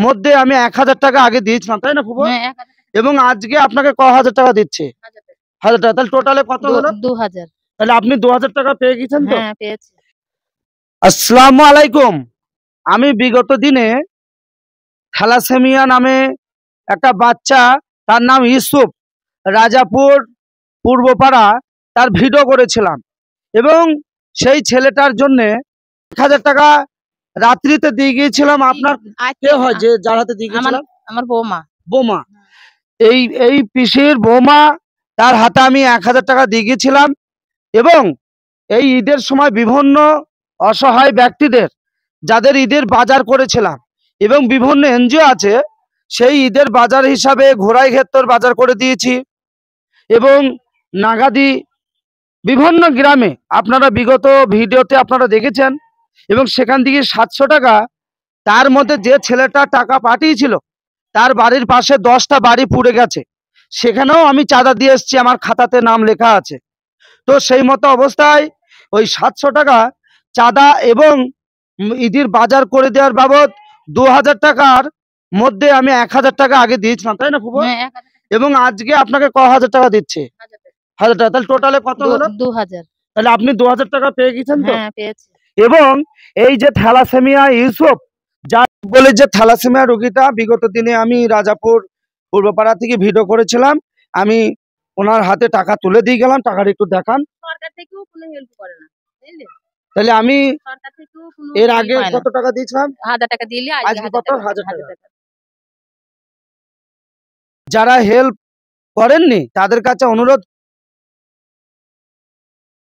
মধ্যে আমি ১,০০০ টাকা আগে দিয়েছিলাম, তাই না ফুফু? হ্যাঁ ১,০০০ এবং আজকে আপনাকে ক হাজার টাকা দিচ্ছে? ১,০০০ টাকা। তাহলে টোটালে কত হলো? ২,০০০। তাহলে আপনি ২,০০০ টাকা পেয়ে গেছেন তো? হ্যাঁ পেয়েছি। আসসালামু আলাইকুম। আমি বিগত দিনে থ্যালাসেমিয়া নামে একটা বাচ্চা, তার নাম ইউসুফ, রাজাপুর পূর্বপাড়া, তার ভিডিও করেছিলাম এবং সেই ছেলেটার জন্যে ১,০০০ টাকা রাত্রিতে দিয়ে গিয়েছিলাম। আপনার কে হয় যে যার হাতে দিয়ে গিয়েছিলাম? আমার বৌমা। বৌমা। এই পিসির বৌমা, তার হাতে আমি ১,০০০ টাকা দিয়ে গিয়েছিলাম এবং এই ঈদের সময় বিভিন্ন অসহায় ব্যক্তিদের, যাদের ঈদের বাজার করেছিলাম, এবং বিভিন্ন এনজিও আছে, সেই ঈদের বাজার হিসাবে ঘোড়াই ক্ষেত্র বাজার করে দিয়েছি এবং নাগাদি বিভিন্ন গ্রামে আপনারা বিগত ভিডিওতে আপনারা দেখেছেন। এবং সেখান থেকে ৭০০ টাকা, তার মধ্যে যে ছেলেটা টাকা পাঠিয়েছিল তার বাড়ির পাশে ১০টা বাড়ি পুড়ে গেছে, সেখানেও আমি চাঁদা দিয়ে এসেছি, আমার খাতাতে নাম লেখা আছে। তো সেই মতো অবস্থায় ওই ৭০০ টাকা চাঁদা এবং ঈদের বাজার করে দেওয়ার বাবদ ২,০০০ টাকার মধ্যে আমি ১,০০০ টাকা আগে দিয়েছিলাম, তাই না ফুফু? হ্যাঁ ১,০০০। এবং আজকে আপনাকে ক হাজার টাকা দিচ্ছে? ১,০০০ টাকা। তাহলে টোটালে কত হলো? ২,০০০। তাহলে আপনি ২,০০০ টাকা পেয়ে গেছেন তো? হ্যাঁ পেয়েছি। এবং এই যে থ্যালাসেমিয়া ইউসুফ, যার বলে যে থ্যালাসেমিয়া রোগীটা, বিগত দিনে আমি রাজাপুর পূর্বপাড়া থেকে ভিডিও করেছিলাম, আমি ওনার হাতে টাকা তুলে দিয়ে গেলাম। টাকাটা একটু দেখান। সরকার থেকেও কোনো হেল্প করে না, বুঝলি? তাহলে আমি সরকার থেকেও কোনো এর আগে কত টাকা দিয়েছিলাম? ১,০০০ টাকা দিলে আজকে কত? ১,০০০ টাকা। ১,০০০ টাকা। যারা হেল্প করেননি তাদের কাছে অনুরোধ,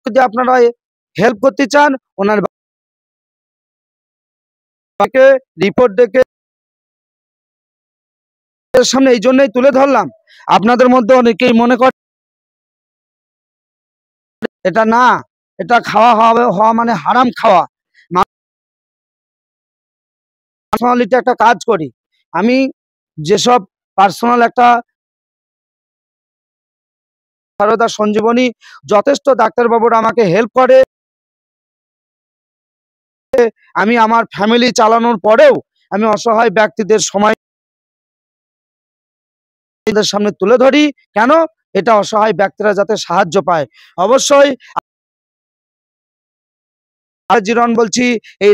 যদি আপনারা হেল্প করতে চান, ওনার রিপোর্ট দেখে সামনে এই জন্যই তুলে ধরলাম। আপনাদের মধ্যে অনেকেই মনে করে এটা না, এটা খাওয়া হওয়া মানে হারাম খাওয়া। পার্সোনালিটি একটা কাজ করি আমি, যেসব পার্সোনাল একটা সারদা সঞ্জীবনী, যথেষ্ট ডাক্তারবাবুরা আমাকে হেল্প করে। আমি আমার ফ্যামিলি চালানোর পরেও আমি অসহায় ব্যক্তিদের সময় সামনে তুলে ধরি। কেন? এটা অসহায় ব্যক্তিরা যাতে সাহায্য পায়। অবশ্যই জিরন বলছি, এই